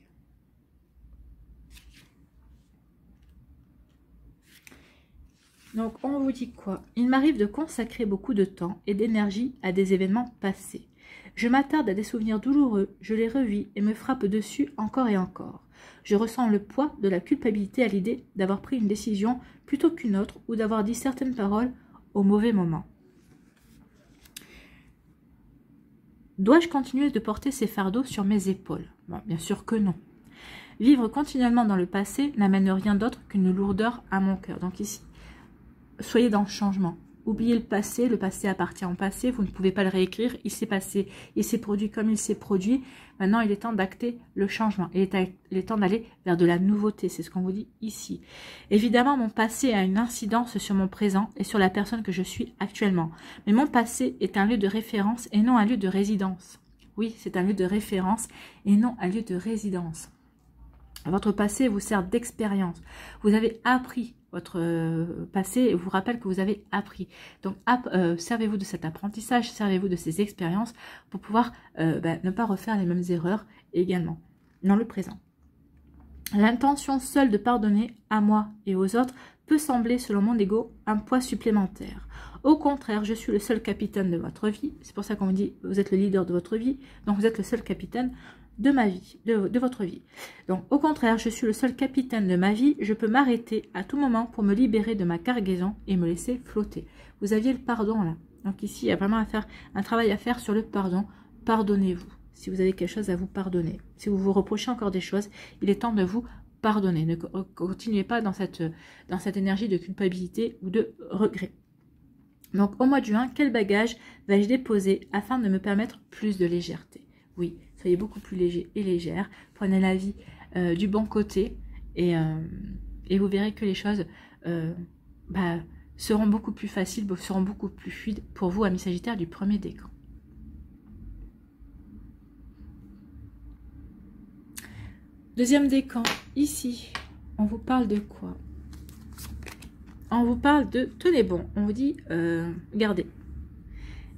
Donc, on vous dit quoi? Il m'arrive de consacrer beaucoup de temps et d'énergie à des événements passés. Je m'attarde à des souvenirs douloureux, je les revis et me frappe dessus encore et encore. Je ressens le poids de la culpabilité à l'idée d'avoir pris une décision plutôt qu'une autre ou d'avoir dit certaines paroles au mauvais moment. Dois-je continuer de porter ces fardeaux sur mes épaules? Bon, bien sûr que non. Vivre continuellement dans le passé n'amène rien d'autre qu'une lourdeur à mon cœur. Donc ici, soyez dans le changement. Oubliez le passé appartient au passé, vous ne pouvez pas le réécrire, il s'est passé, il s'est produit comme il s'est produit. Maintenant, il est temps d'acter le changement, il est temps d'aller vers de la nouveauté, c'est ce qu'on vous dit ici. Évidemment, mon passé a une incidence sur mon présent et sur la personne que je suis actuellement. Mais mon passé est un lieu de référence et non un lieu de résidence. Oui, c'est un lieu de référence et non un lieu de résidence. Votre passé vous sert d'expérience. Vous avez appris votre passé et vous rappelle que vous avez appris. Donc, servez-vous de cet apprentissage, servez-vous de ces expériences pour pouvoir ne pas refaire les mêmes erreurs également dans le présent. L'intention seule de pardonner à moi et aux autres peut sembler, selon mon ego, un poids supplémentaire. Au contraire, je suis le seul capitaine de votre vie. C'est pour ça qu'on vous dit, vous êtes le leader de votre vie, donc vous êtes le seul capitaine de ma vie, de votre vie. Donc, au contraire, je suis le seul capitaine de ma vie. Je peux m'arrêter à tout moment pour me libérer de ma cargaison et me laisser flotter. Vous aviez le pardon là. Donc ici, il y a vraiment un travail à faire sur le pardon. Pardonnez-vous. Si vous avez quelque chose à vous pardonner. Si vous vous reprochez encore des choses, il est temps de vous pardonner. Ne continuez pas dans cette énergie de culpabilité ou de regret. Donc, au mois de juin, quel bagage vais-je déposer afin de me permettre plus de légèreté? Oui, soyez beaucoup plus léger et légère. Prenez la vie du bon côté et vous verrez que les choses seront beaucoup plus faciles, seront beaucoup plus fluides pour vous, amis Sagittaires du premier décan. Deuxième décan, ici, on vous parle de quoi? On vous parle de, tenez bon, on vous dit, regardez,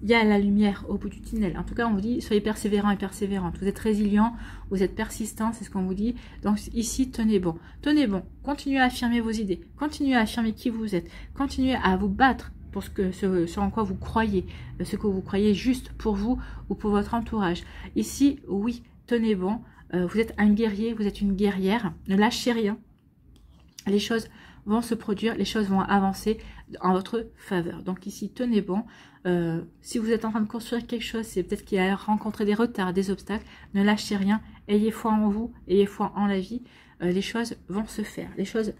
il y a la lumière au bout du tunnel. En tout cas, on vous dit, soyez persévérants et persévérantes. Vous êtes résilients, vous êtes persistants, c'est ce qu'on vous dit. Donc ici, tenez bon. Tenez bon. Continuez à affirmer vos idées. Continuez à affirmer qui vous êtes. Continuez à vous battre pour ce en quoi vous croyez. Ce que vous croyez juste pour vous ou pour votre entourage. Ici, oui, tenez bon. Vous êtes un guerrier, vous êtes une guerrière. Ne lâchez rien. Les choses vont se produire, les choses vont avancer en votre faveur. Donc ici, tenez bon. Si vous êtes en train de construire quelque chose, c'est peut-être qu'il a rencontré des retards, des obstacles. Ne lâchez rien. Ayez foi en vous, ayez foi en la vie. Les choses vont se faire. Les choses,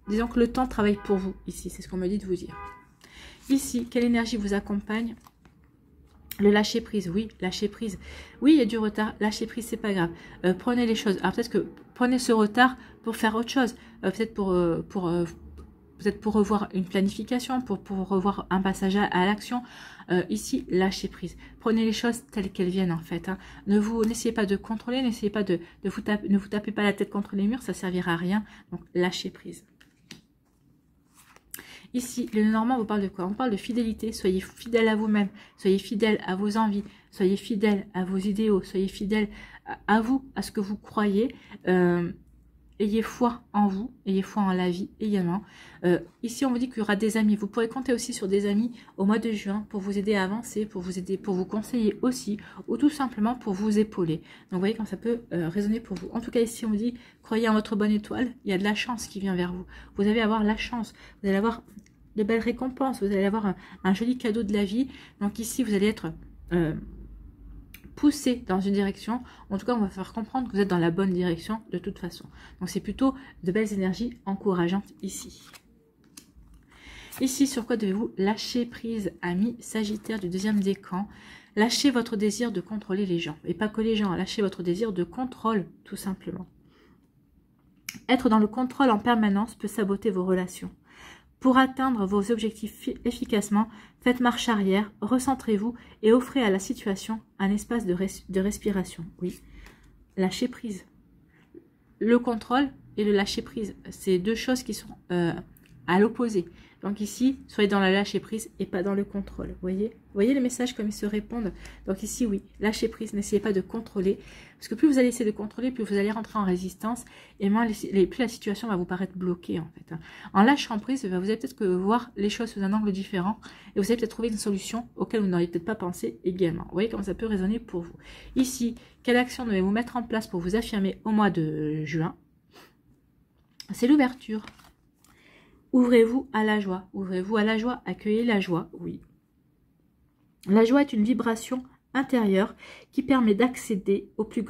disons que le temps travaille pour vous ici. C'est ce qu'on me dit de vous dire. Ici, quelle énergie vous accompagne? Le lâcher prise, oui, lâcher prise. Oui, il y a du retard, lâcher prise, c'est pas grave. Prenez les choses. Alors peut-être que prenez ce retard pour faire autre chose. Peut-être pour revoir une planification, pour revoir un passage à l'action. Ici, lâcher prise. Prenez les choses telles qu'elles viennent en fait. Hein. N'essayez pas de contrôler, n'essayez pas ne vous tapez pas la tête contre les murs, ça servira à rien. Donc lâchez prise. Ici, le Normand vous parle de quoi? On parle de fidélité. Soyez fidèle à vous-même. Soyez fidèle à vos envies. Soyez fidèle à vos idéaux. Soyez fidèle à vous, à ce que vous croyez. Ayez foi en vous. Ayez foi en la vie également. Ici, on vous dit qu'il y aura des amis. Vous pourrez compter aussi sur des amis au mois de juin pour vous aider à avancer, pour vous conseiller aussi, ou tout simplement pour vous épauler. Donc, vous voyez quand ça peut résonner pour vous. En tout cas, ici, on vous dit, croyez en votre bonne étoile. Il y a de la chance qui vient vers vous. Vous allez avoir la chance. Vous allez avoir de belles récompenses, vous allez avoir un joli cadeau de la vie. Donc ici, vous allez être poussé dans une direction. En tout cas, on va faire comprendre que vous êtes dans la bonne direction de toute façon. Donc c'est plutôt de belles énergies encourageantes ici. Ici, sur quoi devez-vous lâcher prise, amis Sagittaire du deuxième décan? Lâchez votre désir de contrôler les gens. Et pas que les gens, lâchez votre désir de contrôle, tout simplement. Être dans le contrôle en permanence peut saboter vos relations. Pour atteindre vos objectifs efficacement, faites marche arrière, recentrez-vous et offrez à la situation un espace de respiration. Oui, lâcher prise. Le contrôle et le lâcher prise, c'est deux choses qui sont à l'opposé. Donc ici, soyez dans la lâcher prise et pas dans le contrôle. Vous voyez les messages comme ils se répondent. Donc ici, oui, lâcher prise, n'essayez pas de contrôler. Parce que plus vous allez essayer de contrôler, plus vous allez rentrer en résistance. Et moins plus la situation va vous paraître bloquée en fait. En lâchant prise, vous allez peut-être voir les choses sous un angle différent. Et vous allez peut-être trouver une solution auquel vous n'auriez peut-être pas pensé également. Vous voyez comment ça peut résonner pour vous. Ici, quelle action devez-vous mettre en place pour vous affirmer au mois de juin? C'est l'ouverture. Ouvrez-vous à la joie. Ouvrez-vous à la joie. Accueillez la joie. Oui. La joie est une vibration intérieure qui permet d'accéder aux plus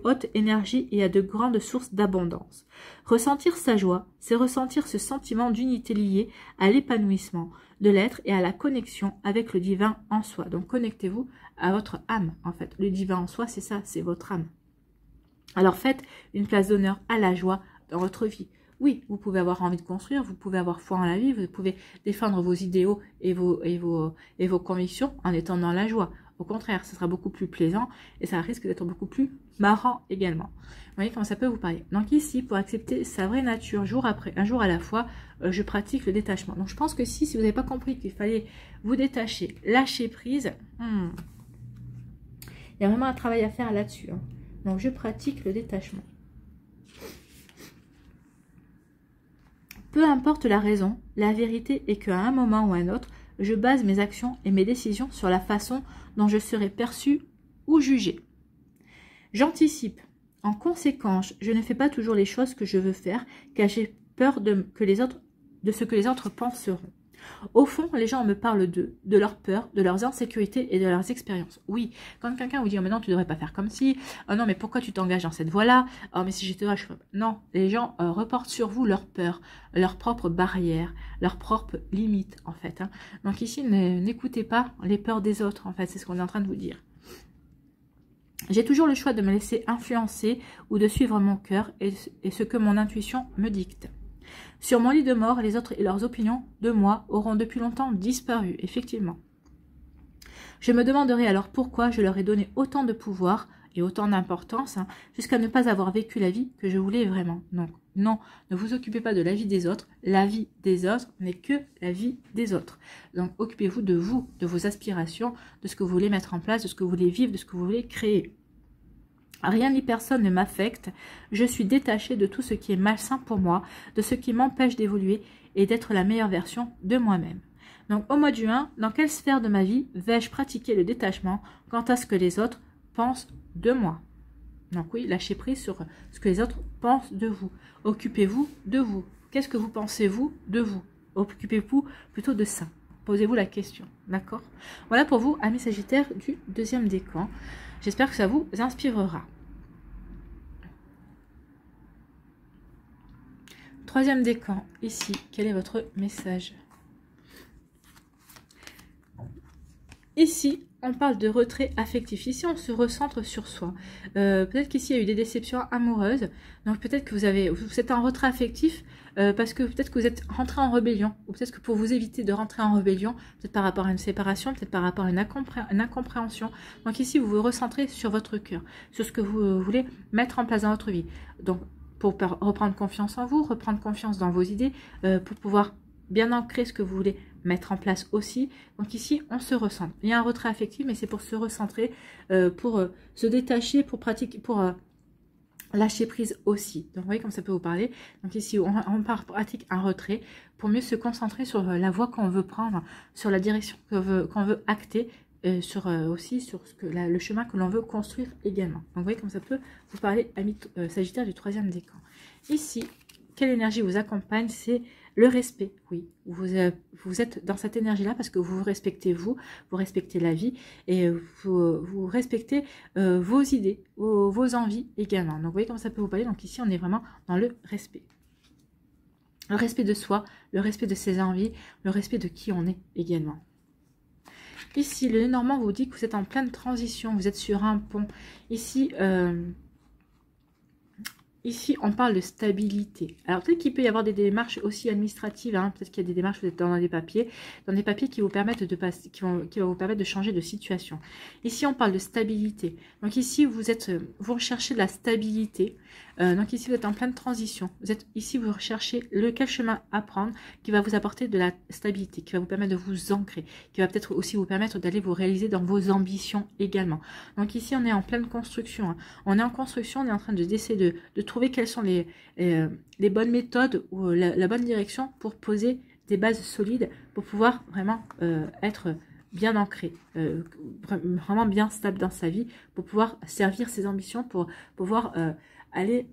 hautes énergies et à de grandes sources d'abondance. Ressentir sa joie, c'est ressentir ce sentiment d'unité lié à l'épanouissement de l'être et à la connexion avec le divin en soi. Donc connectez-vous à votre âme en fait. Le divin en soi, c'est ça, c'est votre âme. Alors faites une place d'honneur à la joie dans votre vie. Oui, vous pouvez avoir envie de construire, vous pouvez avoir foi en la vie, vous pouvez défendre vos idéaux et vos convictions en étant dans la joie. Au contraire, ce sera beaucoup plus plaisant et ça risque d'être beaucoup plus marrant également. Vous voyez comment ça peut vous parler. Donc ici, pour accepter sa vraie nature jour après, un jour à la fois, je pratique le détachement. Donc je pense que si vous n'avez pas compris qu'il fallait vous détacher, lâcher prise, il y a vraiment un travail à faire là-dessus. Hein. Donc je pratique le détachement. Peu importe la raison, la vérité est qu'à un moment ou à un autre, je base mes actions et mes décisions sur la façon dont je serai perçue ou jugée. J'anticipe. En conséquence, je ne fais pas toujours les choses que je veux faire, car j'ai peur de ce que les autres penseront. Au fond, les gens me parlent d'eux, de leurs peurs, de leurs insécurités et de leurs expériences. Oui, quand quelqu'un vous dit « Oh, mais non, tu ne devrais pas faire comme ci. Oh non, mais pourquoi tu t'engages dans cette voie-là? Oh, mais si j'étais là, je ferais pas. » Non, les gens reportent sur vous leurs peurs, leurs propres barrières, leurs propres limites, en fait. Hein. Donc ici, n'écoutez pas les peurs des autres, en fait. C'est ce qu'on est en train de vous dire. J'ai toujours le choix de me laisser influencer ou de suivre mon cœur et ce que mon intuition me dicte. Sur mon lit de mort, les autres et leurs opinions de moi auront depuis longtemps disparu, effectivement. Je me demanderai alors pourquoi je leur ai donné autant de pouvoir et autant d'importance, hein, jusqu'à ne pas avoir vécu la vie que je voulais vraiment. Donc, non, ne vous occupez pas de la vie des autres. La vie des autres n'est que la vie des autres. Donc, occupez-vous, de vos aspirations, de ce que vous voulez mettre en place, de ce que vous voulez vivre, de ce que vous voulez créer. Rien ni personne ne m'affecte. Je suis détachée de tout ce qui est malsain pour moi, de ce qui m'empêche d'évoluer et d'être la meilleure version de moi-même. Donc, au mois de juin, dans quelle sphère de ma vie vais-je pratiquer le détachement quant à ce que les autres pensent de moi? Donc oui, lâchez prise sur ce que les autres pensent de vous. Occupez-vous de vous. Qu'est-ce que vous pensez, vous, de vous? Occupez-vous plutôt de ça. Posez-vous la question, d'accord? Voilà pour vous, amis Sagittaires du deuxième décan. J'espère que ça vous inspirera. Troisième décan, ici, quel est votre message? Ici, on parle de retrait affectif. Ici, on se recentre sur soi. Peut-être qu'ici, il y a eu des déceptions amoureuses. Donc, peut-être que vous êtes en retrait affectif parce que peut-être que vous êtes rentré en rébellion. Ou peut-être que pour vous éviter de rentrer en rébellion, peut-être par rapport à une séparation, peut-être par rapport à une incompréhension. Donc, ici, vous vous recentrez sur votre cœur, sur ce que vous voulez mettre en place dans votre vie. Donc, pour reprendre confiance en vous, reprendre confiance dans vos idées, pour pouvoir bien ancrer ce que vous voulez mettre en place aussi. Donc ici, on se recentre. Il y a un retrait affectif, mais c'est pour se recentrer, pour se détacher, pour pratiquer, pour lâcher prise aussi. Donc vous voyez comme ça peut vous parler. Donc ici, on pratique un retrait pour mieux se concentrer sur la voie qu'on veut prendre, sur la direction qu'on veut acter, aussi sur le chemin que l'on veut construire également. Donc vous voyez comme ça peut vous parler, amis Sagittaire du troisième décan. Ici, quelle énergie vous accompagne? C'est le respect, oui. Vous êtes dans cette énergie-là parce que vous respectez vous respectez la vie et vous respectez vos idées, vos envies également. Donc, vous voyez comment ça peut vous parler. Donc, ici, on est vraiment dans le respect. Le respect de soi, le respect de ses envies, le respect de qui on est également. Ici, le Normand vous dit que vous êtes en pleine transition, vous êtes sur un pont. Ici, ici, on parle de stabilité. Alors, peut-être qu'il peut y avoir des démarches aussi administratives. Hein. Peut-être qu'il y a des démarches, vous êtes dans des papiers qui vous permettent de passer, qui va vous permettre de changer de situation. Ici, on parle de stabilité. Donc ici, vous recherchez de la stabilité. Donc ici, vous êtes en pleine transition. Ici, vous recherchez quel chemin à prendre qui va vous apporter de la stabilité, qui va vous permettre de vous ancrer, qui va peut-être aussi vous permettre d'aller vous réaliser dans vos ambitions également. Donc ici, on est en pleine construction. Hein. On est en construction, on est en train d'essayer de trouver quelles sont les bonnes méthodes ou la bonne direction pour poser des bases solides pour pouvoir vraiment être bien ancré, vraiment bien stable dans sa vie, pour pouvoir servir ses ambitions, pour pouvoir aller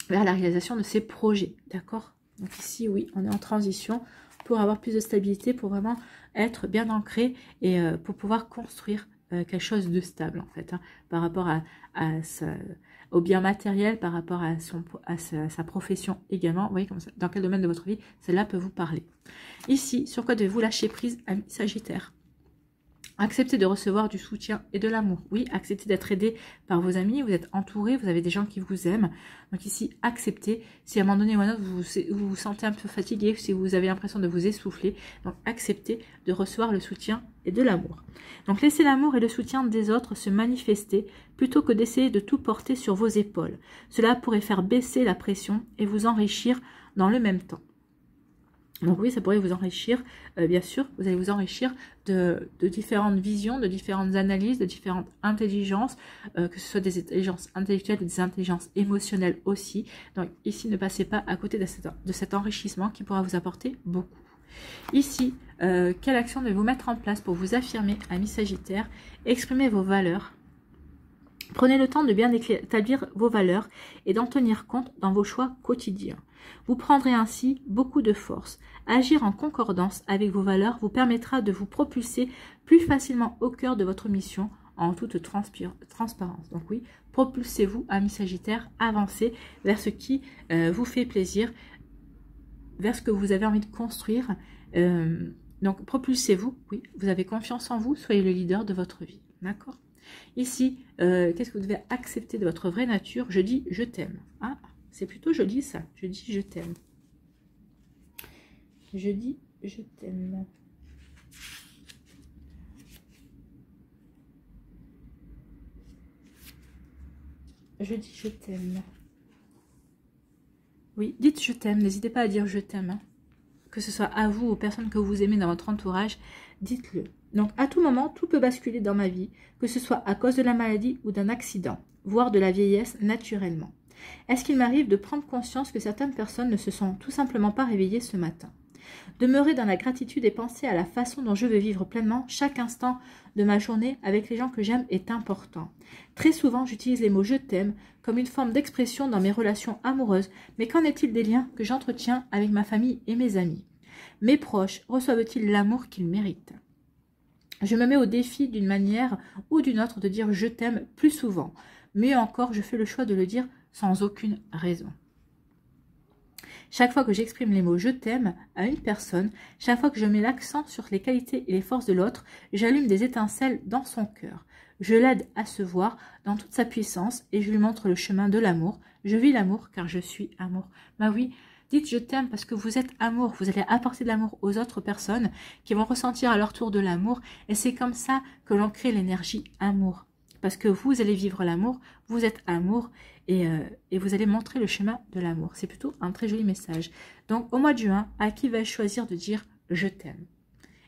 vers la réalisation de ses projets, d'accord? Donc ici, oui, on est en transition pour avoir plus de stabilité, pour vraiment être bien ancré et pour pouvoir construire quelque chose de stable, en fait, hein, par rapport au bien matériel, par rapport à sa profession également. Vous voyez comme ça, dans quel domaine de votre vie celle-là peut vous parler. Ici, sur quoi devez-vous lâcher prise, ami Sagittaire? Acceptez de recevoir du soutien et de l'amour. Oui, acceptez d'être aidé par vos amis, vous êtes entouré, vous avez des gens qui vous aiment. Donc ici, acceptez. Si à un moment donné ou à un autre, vous vous sentez un peu fatigué, si vous avez l'impression de vous essouffler, donc acceptez de recevoir le soutien et de l'amour. Donc laissez l'amour et le soutien des autres se manifester plutôt que d'essayer de tout porter sur vos épaules. Cela pourrait faire baisser la pression et vous enrichir dans le même temps. Donc oui, ça pourrait vous enrichir, bien sûr, vous allez vous enrichir de différentes visions, de différentes analyses, de différentes intelligences, que ce soit des intelligences intellectuelles ou des intelligences émotionnelles aussi. Donc ici, ne passez pas à côté de cet enrichissement qui pourra vous apporter beaucoup. Ici, quelle action devez-vous mettre en place pour vous affirmer, ami Sagittaire? Exprimez vos valeurs. Prenez le temps de bien établir vos valeurs et d'en tenir compte dans vos choix quotidiens. Vous prendrez ainsi beaucoup de force. Agir en concordance avec vos valeurs vous permettra de vous propulser plus facilement au cœur de votre mission en toute transparence. Donc oui, propulsez-vous, amis Sagittaire, avancez vers ce qui vous fait plaisir, vers ce que vous avez envie de construire. Donc propulsez-vous, oui, vous avez confiance en vous, soyez le leader de votre vie. D'accord? Ici, qu'est-ce que vous devez accepter de votre vraie nature? Je dis je t'aime. Ah, c'est plutôt joli ça. Je dis je t'aime. Je dis je t'aime. Je dis je t'aime. Oui, dites je t'aime. N'hésitez pas à dire je t'aime. Hein. Que ce soit à vous, aux personnes que vous aimez dans votre entourage, dites-le. Donc, à tout moment, tout peut basculer dans ma vie, que ce soit à cause de la maladie ou d'un accident, voire de la vieillesse naturellement. Est-ce qu'il m'arrive de prendre conscience que certaines personnes ne se sont tout simplement pas réveillées ce matin? Demeurer dans la gratitude et penser à la façon dont je veux vivre pleinement chaque instant de ma journée avec les gens que j'aime est important. Très souvent, j'utilise les mots « je t'aime » comme une forme d'expression dans mes relations amoureuses, mais qu'en est-il des liens que j'entretiens avec ma famille et mes amis? Mes proches reçoivent-ils l'amour qu'ils méritent? Je me mets au défi d'une manière ou d'une autre de dire « je t'aime » plus souvent. Mieux encore, je fais le choix de le dire sans aucune raison. Chaque fois que j'exprime les mots « je t'aime » à une personne, chaque fois que je mets l'accent sur les qualités et les forces de l'autre, j'allume des étincelles dans son cœur. Je l'aide à se voir dans toute sa puissance et je lui montre le chemin de l'amour. Je vis l'amour car je suis amour. Bah oui, dites « je t'aime » parce que vous êtes amour. Vous allez apporter de l'amour aux autres personnes qui vont ressentir à leur tour de l'amour. Et c'est comme ça que l'on crée l'énergie amour. Parce que vous allez vivre l'amour, vous êtes amour et vous allez montrer le chemin de l'amour. C'est plutôt un très joli message. Donc au mois de juin, à qui vais-je choisir de dire « je t'aime » ?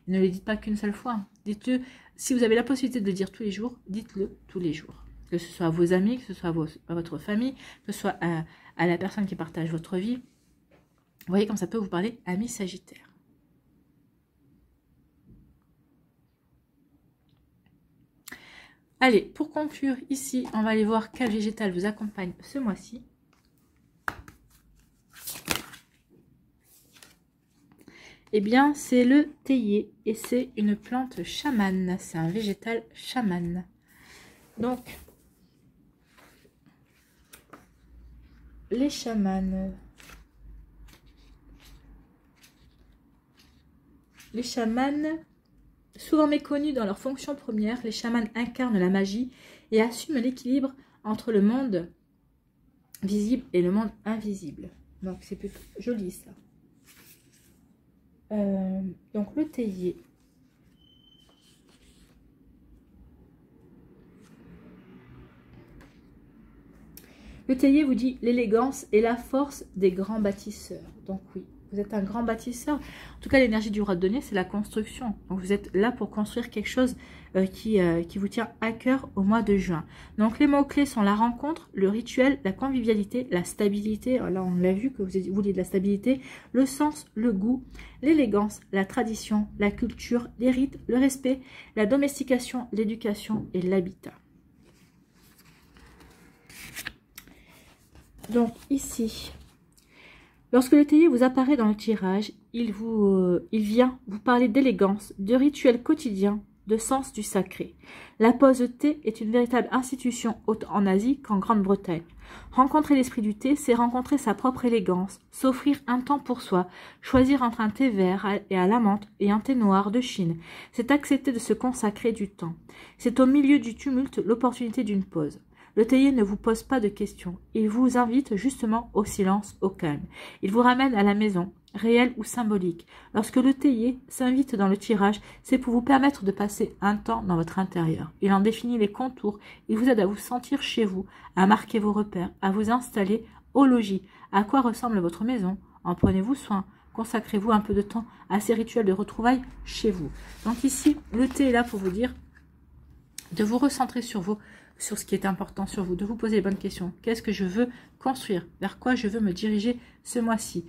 Ne le dites pas qu'une seule fois. Dites-le, si vous avez la possibilité de le dire tous les jours, dites-le tous les jours. Que ce soit à vos amis, que ce soit à votre famille, que ce soit à la personne qui partage votre vie. Vous voyez comme ça peut vous parler, amis Sagittaire. Allez, pour conclure, ici, on va aller voir quel végétal vous accompagne ce mois-ci. Eh bien, c'est le théier et c'est une plante chamane. C'est un végétal chaman. Donc, les chamans. Les chamans, souvent méconnus dans leur fonction première, les chamans incarnent la magie et assument l'équilibre entre le monde visible et le monde invisible. Donc, c'est plutôt joli ça. Donc, le théier. Le théier vous dit l'élégance et la force des grands bâtisseurs. Donc oui, vous êtes un grand bâtisseur. En tout cas, l'énergie du roi de denier, c'est la construction. Donc vous êtes là pour construire quelque chose qui vous tient à cœur au mois de juin. Donc les mots-clés sont la rencontre, le rituel, la convivialité, la stabilité. Là, on l'a vu que vous vouliez de la stabilité. Le sens, le goût, l'élégance, la tradition, la culture, les rites, le respect, la domestication, l'éducation et l'habitat. Donc ici, lorsque le théier vous apparaît dans le tirage, il vient vous parler d'élégance, de rituels quotidiens, de sens du sacré. La pause thé est une véritable institution haute en Asie qu'en Grande-Bretagne. Rencontrer l'esprit du thé, c'est rencontrer sa propre élégance, s'offrir un temps pour soi, choisir entre un thé vert et à la menthe et un thé noir de Chine. C'est accepter de se consacrer du temps. C'est au milieu du tumulte l'opportunité d'une pause. Le théier ne vous pose pas de questions. Il vous invite justement au silence, au calme. Il vous ramène à la maison, réelle ou symbolique. Lorsque le théier s'invite dans le tirage, c'est pour vous permettre de passer un temps dans votre intérieur. Il en définit les contours. Il vous aide à vous sentir chez vous, à marquer vos repères, à vous installer au logis. À quoi ressemble votre maison? En prenez-vous soin. Consacrez-vous un peu de temps à ces rituels de retrouvailles chez vous. Donc ici, le thé est là pour vous dire de vous recentrer sur vous, sur ce qui est important sur vous, de vous poser les bonnes questions. Qu'est-ce que je veux construire? Vers quoi je veux me diriger ce mois-ci?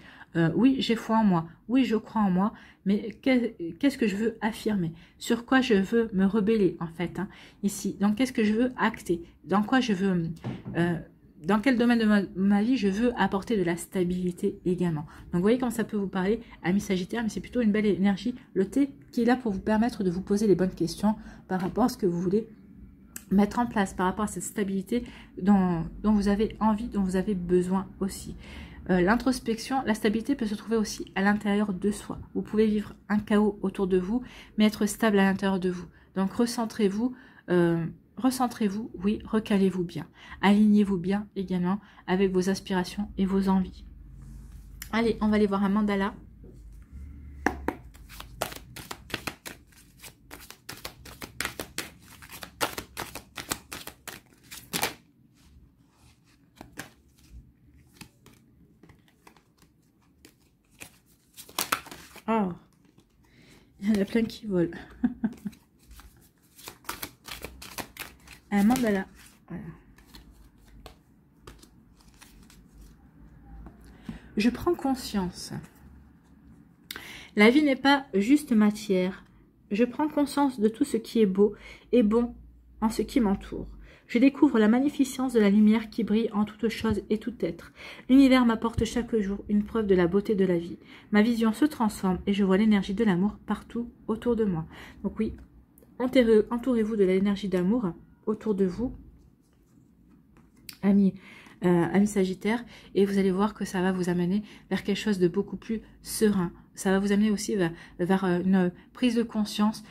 Oui, j'ai foi en moi. Oui, je crois en moi. Mais qu'est-ce que je veux affirmer? Sur quoi je veux me rebeller, en fait, hein, ici? Donc, qu'est-ce que je veux acter? Dans quoi je veux... dans quel domaine de ma vie je veux apporter de la stabilité également. Donc, vous voyez comment ça peut vous parler, amis Sagittaire, mais c'est plutôt une belle énergie. Le thé qui est là pour vous permettre de vous poser les bonnes questions par rapport à ce que vous voulez mettre en place, par rapport à cette stabilité dont vous avez envie, dont vous avez besoin aussi. L'introspection, la stabilité peut se trouver aussi à l'intérieur de soi. Vous pouvez vivre un chaos autour de vous, mais être stable à l'intérieur de vous. Donc recentrez-vous, oui, recalez-vous bien. Alignez-vous bien également avec vos aspirations et vos envies. Allez, on va aller voir un mandala. a plein qui volent. Un mandala. Voilà. Je prends conscience. La vie n'est pas juste matière. Je prends conscience de tout ce qui est beau et bon en ce qui m'entoure. Je découvre la magnificence de la lumière qui brille en toute chose et tout être. L'univers m'apporte chaque jour une preuve de la beauté de la vie. Ma vision se transforme et je vois l'énergie de l'amour partout autour de moi. Donc oui, entourez-vous de l'énergie d'amour autour de vous, amis Sagittaire, et vous allez voir que ça va vous amener vers quelque chose de beaucoup plus serein. Ça va vous amener aussi vers une prise de conscience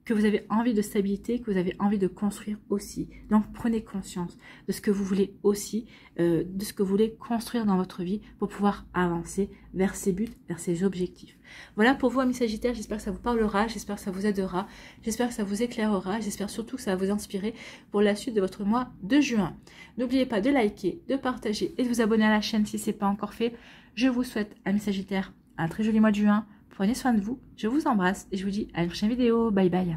que vous avez envie de stabilité, que vous avez envie de construire aussi. Donc prenez conscience de ce que vous voulez aussi, de ce que vous voulez construire dans votre vie pour pouvoir avancer vers ces buts, vers ces objectifs. Voilà pour vous, amis Sagittaires, j'espère que ça vous parlera, j'espère que ça vous aidera, j'espère que ça vous éclairera, j'espère surtout que ça va vous inspirer pour la suite de votre mois de juin. N'oubliez pas de liker, de partager et de vous abonner à la chaîne si ce n'est pas encore fait. Je vous souhaite, amis Sagittaires, un très joli mois de juin. Prenez soin de vous, je vous embrasse et je vous dis à une prochaine vidéo. Bye bye.